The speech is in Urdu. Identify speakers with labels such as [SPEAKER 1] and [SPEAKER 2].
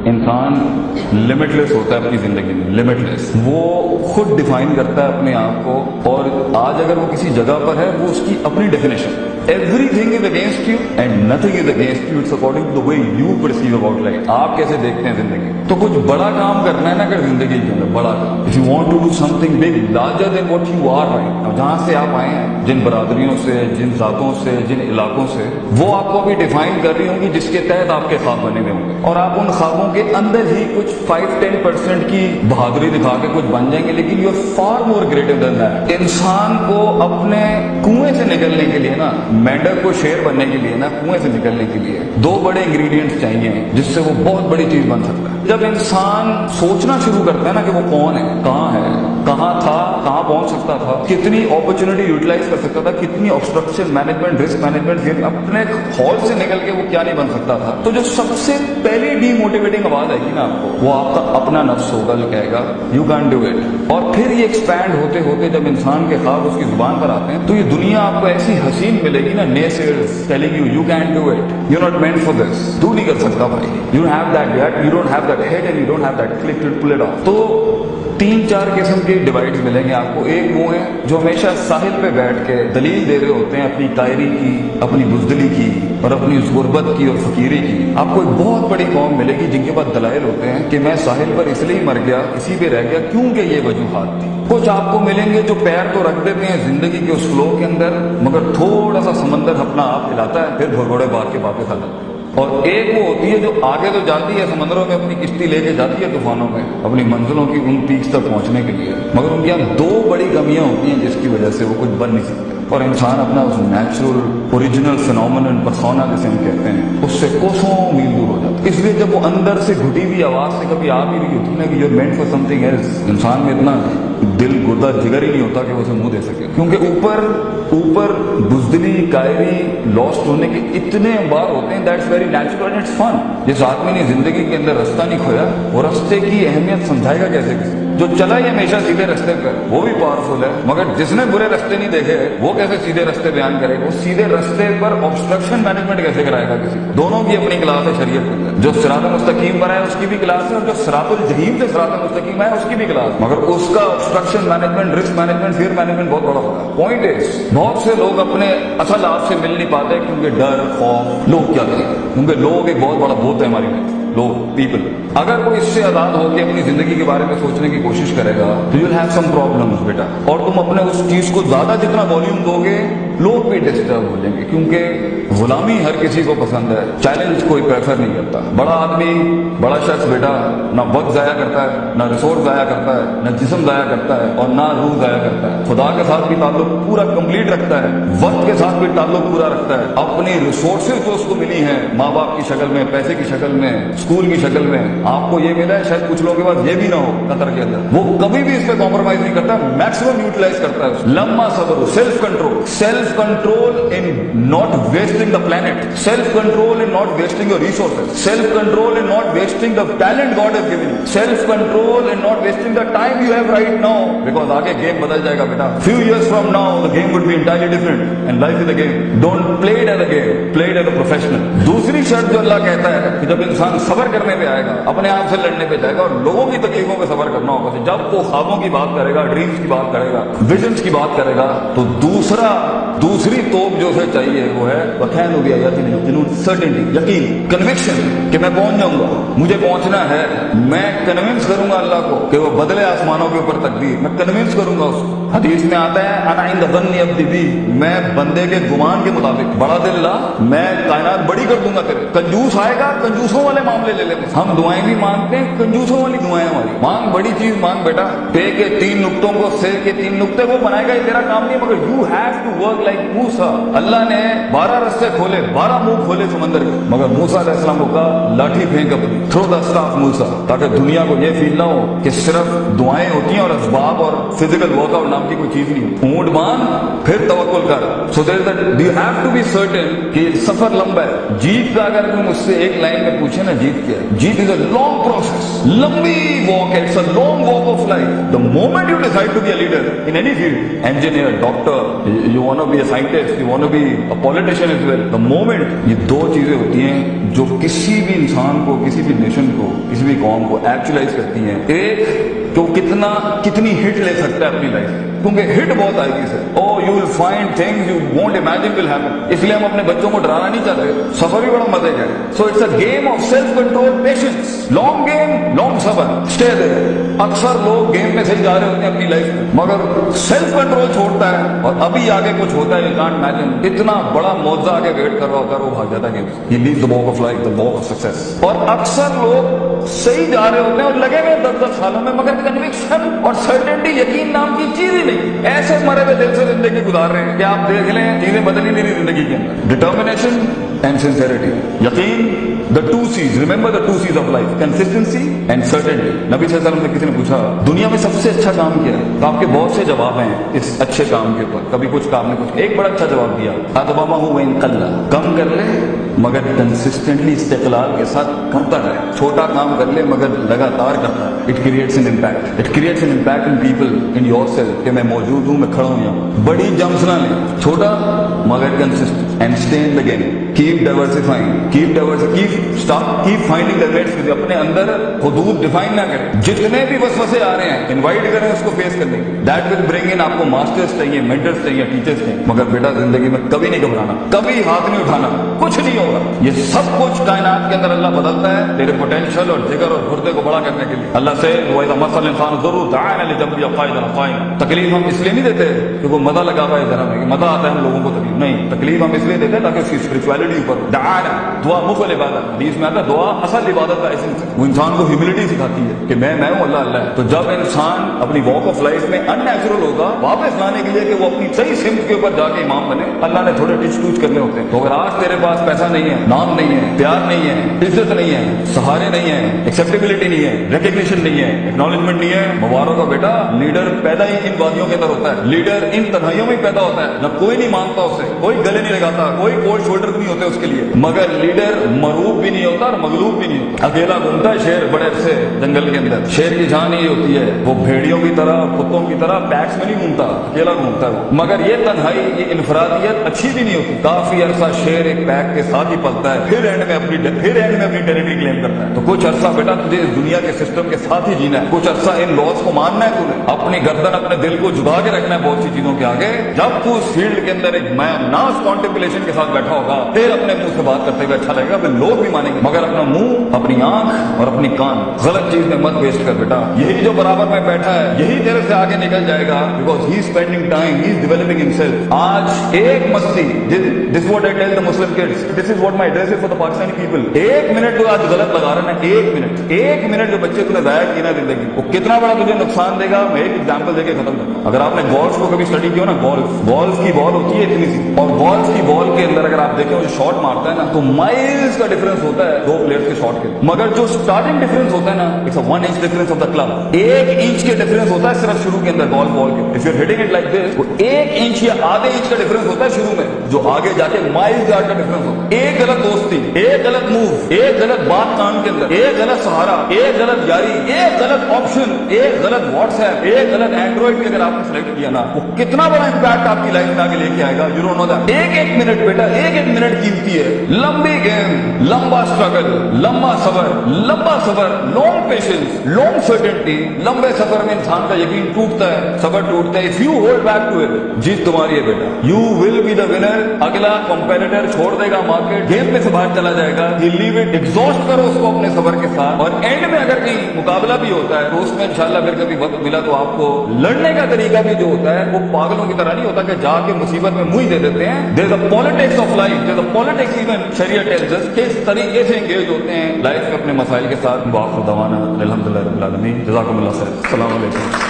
[SPEAKER 1] انسان لمٹ لیس ہوتا ہے اپنی زندگی میں, لمٹ لیس. وہ خود ڈیفائن کرتا ہے اپنے آپ کو, اور آج اگر وہ کسی جگہ پر ہے وہ اس کی اپنی definition. Everything is against you and nothing is against you. It's according to the way you perceive about life. آپ کیسے دیکھتے ہیں زندگی. تو کچھ بڑا کام کرنا ہے نا اگر زندگی کے اندر, بڑا کام. If you want to do something big, larger than what you are right now, جہاں سے آپ آئے ہیں, جن برادریوں سے, جن ذاتوں سے, جن علاقوں سے, وہ آپ کو بھی ڈیفائن کر رہی ہوں گی جس کے تحت آپ کے خواب بنے ہوئے ہوں گے. اور آپ ان خوابوں کے اندر ہی کچھ 5-10% کی بہادری دکھا کے کچھ بن جائیں گے, لیکن you are far more greater than that. انسان کو اپنے کنویں سے نکلنے کے لیے نا, مینڈک کو شیر بننے کے لیے نا, کنویں سے نکلنے کے لیے 2 بڑے انگریڈینٹس چاہیے جس سے وہ بہت بڑی چیز بن سکتا ہے. جب انسان سوچنا شروع کرتا ہے نا کہ وہ کون ہے, کہاں تھا, کہاں پہنچ سکتا تھا, کتنی اپرچونٹی یوٹیلائز کر سکتا تھا, کتنی آبسٹرکشن مینجمنٹ, رسک مینجمنٹ, اپنے ہال سے نکل کے وہ کیا نہیں بن سکتا تھا, تو جو سب سے پہلی ڈی موٹیویٹنگ آواز آئے گی نا آپ کو, وہ آپ کا اپنا نفس ہوگا جو کہے گا یو کین ڈو اٹ. اور پھر یہ ایکسپینڈ ہوتے ہوتے جب انسان کے خواب اس کی زبان پر آتے ہیں تو یہ دنیا آپ کو ایسی حسین ملے گی نا, naysayers telling you can do it, you not meant for this, تو نہیں کر سکتا بھائی, you don't have that yet, you don't have that head and you don't have that click to pull it off. تو 3-4 قسم کے ڈیوائڈز ملیں گے آپ کو. ایک وہ ہیں جو ہمیشہ ساحل پہ بیٹھ کے دلیل دے رہے ہوتے ہیں اپنی قائری کی, اپنی بزدلی کی, اور اپنی غربت کی اور فقیری کی. آپ کو ایک بہت بڑی قوم ملے گی جن کے پاس دلائل ہوتے ہیں کہ میں ساحل پر اس لیے مر گیا, اسی پہ رہ گیا کیونکہ یہ وجوہات تھی. کچھ آپ کو ملیں گے جو پیر تو رکھ دیتے ہیں زندگی کے اس فلو کے اندر, مگر تھوڑا سا سمندر اپنا آپ ہلاتا ہے, پھر بھگوڑے باغ کے واپس آ جاتے ہیں. اور ایک وہ ہوتی ہے جو آگے تو جاتی ہے سمندروں میں, اپنی کشتی لے کے جاتی ہے طوفانوں میں اپنی منزلوں کی ان پیکس تک پہنچنے کے لیے, مگر ان کی یہاں 2 بڑی کمیاں ہوتی ہیں جس کی وجہ سے وہ کچھ بن نہیں سکتے. اور انسان اپنا اس نیچرل اوریجنل فینومینن پرسونا جسے ہم کہتے ہیں اس سے کوسوں میل دور ہو جاتا ہے. اس لیے جب وہ اندر سے گھٹی ہوئی آواز سے کبھی آ بھی رہی ہوتی ہے نا کہ you are meant for something else, انسان میں اتنا دل گردہ جگر ہی نہیں ہوتا کہ وہ اسے منہ دے سکے, کیونکہ اوپر بزدلی, قائری, لاسٹ ہونے کے اتنے بار ہوتے ہیں. That's very natural and it's fun. جس آدمی نے زندگی کے اندر رستہ نہیں کھویا وہ رستے کی اہمیت سمجھائے گا کیسے کسی. جو چلا ہی ہمیشہ سیدھے رستے پر وہ بھی پاورفل ہے, مگر جس نے برے رستے نہیں دیکھے وہ کیسے سیدھے رستے بیان کرے, وہ سیدھے رستے پر آبسٹرکشن مینجمنٹ کیسے کرائے گا کسی کو. دونوں کی اپنی کلاس ہے شریعت کے اندر. جو صراط مستقیم پر ہے اس کی بھی کلاس ہے, اور جو صراط الجحیم سے صراط مستقیم ہے اس کی بھی کلاس, مگر اس کا obstruction management, risk management, fear management بہت بڑا ہوگا. پوائنٹ از بہت سے لوگ اپنے اصل آپ سے مل نہیں پاتے کیونکہ ڈر, خوف, لوگ کیا کہیں, کیونکہ لوگ ایک بہت بڑا بھوت ہے ہماری لائف. لوگ, پیپل. اگر کوئی اس سے آزاد ہو کے اپنی زندگی کے بارے میں سوچنے کی کوشش کرے گا تو you will have some problems بیٹا. اور تم اپنے اس چیز کو زیادہ جتنا والیوم دو گے لوگ بھی ڈسٹرب ہو جائیں گے, کیونکہ غلامی ہر کسی کو پسند ہے, چیلنج کوئی پریفر نہیں کرتا. بڑا آدمی, بڑا شخص بیٹا نہ وقت ضائع کرتا ہے, نہ ریسورس ضائع کرتا ہے, نہ جسم ضائع کرتا ہے, اور نہ روح ضائع کرتا ہے. خدا کے ساتھ بھی تعلق پورا کمپلیٹ رکھتا ہے, وقت کے ساتھ بھی تعلق پورا رکھتا ہے. اپنی ریسورسز جو اس کو ملی ہیں ماں باپ کی شکل میں, پیسے کی شکل میں, اسکول کی شکل میں, آپ کو یہ ملا ہے, شاید کچھ لوگوں کے پاس یہ بھی نہ ہو قطر کے اندر, وہ کبھی بھی اس پہ کمپرومائز نہیں کرتا, میکسیمم یوٹیلائز کرتا ہے. لمبا صبر, self control in not wasting the plant, self control in not wasting your resources, self control in not wasting the talent God has given you, self control in not wasting the time you have right now, because آگے گیم بدل جائے گا بیٹا. Few years from now the game would be entirely different and life is a game. Don't play it as a game, play it as a professional. دوسری شرط جو اللہ کہتا ہے کہ جب انسان صبر کرنے پہ آئے گا, اپنے آپ سے لڑنے پہ جائے گا, اور لوگوں کی تکلیفوں پہ صبر کرنا ہوگا, جب وہ خوابوں کی بات کرے گا, ڈریمز کی بات کرے گا, ویژنز کی بات کرے گا, تو دوسری توپ جو اسے چاہیے وہ ہے وَكَانُوا بِآيَاتِنَا يُوقِنُونَ, سرٹنٹی, یقین, کنوکشن کہ میں پہنچ جاؤں گا, مجھے پہنچنا ہے. میں کنونس کروں گا اللہ کو کہ وہ بدلے آسمانوں کے اوپر تقدیر, میں کنونس کروں گا اس کو. حدیث میں آتا ہے انا عند ظن عبدی بی, میں بندے کے گمان کے مطابق, بڑا دل لا, میں کائنات بڑی کر دوں گا تیرے. کنجوس آئے گا, کنجوسوں والے معاملے لے لیں. ہم دعائیں بھی مانگتے ہیں, کنجوسوں والی دعائیں ہماری. مانگ بڑی چیز مانگ بیٹا, پے کے 3 نقطوں کو سے کے 3 نقطے وہ بنائے گا, یہ تیرا کام نہیں, مگر you have to work like موسیٰ. اللہ نے 12 رستے کھولے, 12 منہ کھولے سمندر کے, مگر موسیٰ علیہ السلام کو کہا لاٹھی پھینک اپنی, تھرو دا اسٹاف موسیٰ, تاکہ دنیا کو یہ فیل نہ ہو کہ صرف دعائیں ہوتی ہیں اور اسباب اور فزیکل ورک آؤٹ نام کی کوئی چیز نہیں. اونٹ مان پھر توکل کر. So you have to be certain کہ سفر لمبا ہے. جیت کا اگر کوئی مجھ سے ایک لائن میں پوچھے نا جیت کیا ہے, جیت از اے لانگ پروسیس, لمبی واک ہے, it's a long walk of life. The moment you decide to be a leader in any field, engineer, doctor, you want to be a scientist, you want to be a politician if well. The moment یہ دو چیزیں ہوتی ہیں جو کسی بھی انسان کو, کسی بھی نیشن کو, کسی بھی قوم کو ایکچولائز کرتی ہیں. ایک تو کتنی ہٹ لے سکتا ہے اپنی لائف میں, کیونکہ ہٹ بہت آئے گی sir. Oh you will find things you won't imagine will happen. اس لیے ہم اپنے بچوں کو ڈرانا نہیں چاہتے, سفر بھی بڑا مزے کا ہے. So it's a game of self control, patience, long game long سفر, اسٹے دیر. اکثر لوگ گیم میں صحیح جا رہے ہوتے ہیں اپنی لائف میں, مگر سیلف کنٹرول چھوڑتا ہے اور ابھی آگے کچھ ہوتا ہے, یو کانٹ امیجن. اتنا بڑا معجزہ آگے ویٹ کر رہا ہوتا ہے, وہ بھاگ جاتا ہے گیم سے. یہ lead the walk of life, the walk of success. اور اکثر لوگ صحیح جا رہے ہوتے ہیں اور لگے ہوئے 10 سالوں میں, مگر کنوکشن اور سرٹنٹی, یقین نام کی چیز ہی نہیں. ایسے مرے ہوئے دل سے زندگی گزار رہے ہیں کہ آپ دیکھ لیں چیزیں بدلی نہیں رہی زندگی کے اندر. ڈٹرمنیشن اینڈ سنسیئرٹی, یقین, the two C's, remember the two C's of life, consistency and certainty. نبی صلی اللہ علیہ وسلم نے کسی نے پوچھا دنیا میں سب سے اچھا کام کیا ہے, تو آپ کے بہت سے جواب ہیں اس اچھے کام کے اوپر. کبھی کچھ کام نے کچھ ایک بڑا اچھا جواب دیا, اتبامہ ہو وین قلہ, کم کر لے مگر کنسسٹنٹلی استقلال کے ساتھ کرتا رہے. چھوٹا کام کر لے مگر لگاتار کرتا ہے. It creates an impact, it creates an impact in people, in your self, کہ میں موجود ہوں, میں کھڑا ہوں یہاں. بڑی جمپس نہ لیں, چھوٹا مگر consistent, and stay in the game. Keep diversifying, keep finding the rates. اپنے اندر حدود ڈیفائن نہ کریں. جتنے بھی وسوسے آ رہے ہیں انوائٹ کریں اس کو فیس کرنے کی. دیٹ ول برنگ ان, آپ کو ماسٹرز چاہیے, مینٹرز چاہیے, ٹیچرز چاہیے, مگر بیٹا زندگی میں کبھی نہیں گھبرانا, کبھی ہاتھ نہیں اٹھانا, کچھ نہیں ہوگا. یہ سب کچھ کائنات کے اندر اللہ بدلتا ہے تیرے پوٹینشیل اور جگر اور گردے کو بڑا کرنے کے لیے. اللہ سے وَإِذَا مَسَّ الْإِنسَانَ ضُرٌّ دَعَانَا لِجَنبِهِ قَاعِدًا قَائِمًا. تکلیف ہم اس لیے نہیں دیتے کہ وہ مزہ لگا ہوا ہے ذرا میں, مزہ آتا ہے ہم لوگوں کو تکلیف نہیں. تکلیف ہم اس لیے دیتے ہیں تاکہ اس کی اسپرچویلٹی اوپر. دعانا, دعا مفل عبادت, حدیث میں آتا ہے دعا اصل عبادت کا ایسنس. وہ انسان کو ہیوملٹی سکھاتی ہے کہ میں ہوں, اللہ اللہ ہے. تو جب انسان اپنی واک آف لائف میں ان نیچرل ہوگا, واپس لانے کے لیے کہ وہ اپنی صحیح سمت کے اوپر جا کے امام بنے, اللہ نے تھوڑے ٹچ ٹوچ کرنے ہوتے ہیں. تو اگر آج تیرے پاس پیسہ نہیں ہے, نام نہیں ہے, پیار نہیں ہے, عزت نہیں ہے, سہارے نہیں ہے, ایکسیپٹیبلٹی نہیں ہے, ریکگنیشن نہیں ہے, ایکنالجمنٹ نہیں ہے, مبارک ہو بیٹا. لیڈر پیدا ہی ان وادیوں کے اندر ہوتا ہے, لیڈر ان تنہائیوں میں پیدا ہوتا ہے. نہ کوئی نہیں مانتا اسے, کوئی گلے نہیں لگاتا, کوئی کولڈ شولڈر نہیں ہوتے اس کے لیے, مگر لیڈر مغلوب بھی نہیں ہوتا اور مغلوب بھی نہیں ہوتا. اکیلا گھومتا ہے شیر بڑے عرصے جنگل کے اندر. شیر کی جان یہ ہوتی ہے, وہ بھیڑیوں کی طرح, کتوں کی طرح پیکس میں نہیں گھومتا, اکیلا گھومتا ہے. مگر یہ تنہائی, یہ انفرادیت اچھی بھی نہیں ہوتی. کافی عرصہ شیر ایک پیک کے ساتھ ہی پلتا ہے, پھر اینڈ میں اپنی ٹیریٹری کلیم کرتا ہے. تو کچھ عرصہ بیٹا تجھے اس دنیا کے سسٹم کے ساتھ ہی جینا ہے, کچھ عرصہ ان لاز کو ماننا ہے, تمہیں اپنی گردن, اپنے دل کو جھکا کے رکھنا ہے بہت سی چیزوں کے آگے. جب تو اس فیلڈ کے اندر ایک ناس کانٹمپلیشن کے ساتھ بیٹھا ہوگا, پھر اپنے منہ سے بات کرتے ہوئے اچھا لگے گا, پھر لوگ بھی مانیں گے. مگر اپنا منہ, اپنی آنکھ اور اپنی کان غلط چیز میں مت ویسٹ کر بیٹا. یہی جو برابر میں بیٹھا ہے یہی تیرے سے آگے نکل جائے گا, because he spending time, he is developing himself. آج ایک مستی, this what I tell the Muslim kids, this is what my advice for the Pakistani people. ایک منٹ تو آج غلط لگا رہا ہے, ایک منٹ جو بچے تمہیں ضائع کی نا زندگی, وہ کتنا بڑا تجھے نقصان دے گا. میں ایک ایگزامپل دے کے ختم کرتا ہوں. اگر آپ نے گولف کو کبھی اسٹڈی کیا نا, گولف کی بال ہوتی ہے اتنی سی, اور گولف کی بال کے اندر اگر آپ دیکھیں وہ جو شاٹ مارتا ہے نا, تو مائلز کا ڈفرنس ہوتا ہے دو پلیئرز کے شاٹ کے. مگر جو اسٹارٹنگ ڈفرنس ہوتا ہے نا, it's 1 inch difference of the club. 1 inch کے ڈفرنس ہوتا ہے صرف شروع کے اندر گولف بال کے. If you are hitting it like this, 1 inch یا آدھے انچ کا ڈفرنس ہوتا ہے شروع میں, جو آگے جا کے مائلز یارڈ کا ڈفرنس ہوتا ہے. ایک غلط دوستی, ایک غلط موو, ایک غلط بات کان کے اندر, ایک غلط سہارا, ایک غلط یاری, ایک غلط آپشن, ایک غلط واٹس ایپ, ایک غلط اینڈرائڈ بھی اگر آپ نے سلیکٹ کیا نا, وہ کتنا بڑا امپیکٹ آپ کی لائف میں آگے لے کے آئے گا. You don't know that. ایک منٹ بیٹا, ایک منٹ قیمتی ہے. لمبی گیم, لمبا اسٹرگل, لمبا صبر, لانگ پیشنس, لانگ سرٹنٹی. لمبے سفر میں انسان کا یقین ٹوٹتا ہے, صبر ٹوٹتا ہے. If you hold back to it, جیت تمہاری ہے بیٹا. You will be the winner. اگلا کمپیٹیٹر چھوڑ دے گا مارکیٹ, گیم میں سے باہر چلا جائے گا. ہی لیو اٹ, ایگزاسٹ کرو اس کو اپنے صبر کے ساتھ, اور اینڈ میں اگر کہیں مقابلہ بھی ہوتا ہے تو اس میں انشاءاللہ پھر کبھی وقت ملا تو آپ کو لڑنے کا طریقہ بھی جو ہوتا ہے وہ پاگلوں کی طرح نہیں ہوتا کہ جا کے مصیبت میں منہ ہی دے دیتے ہیں. There is a politics of life, there is a politics even شریعت ٹیلز اس کس طریقے سے انگیج ہوتے ہیں لائف میں اپنے مسائل کے ساتھ. واخر دعوانا الحمدللہ رب العالمین. جزاکم اللہ خیر. السلام علیکم.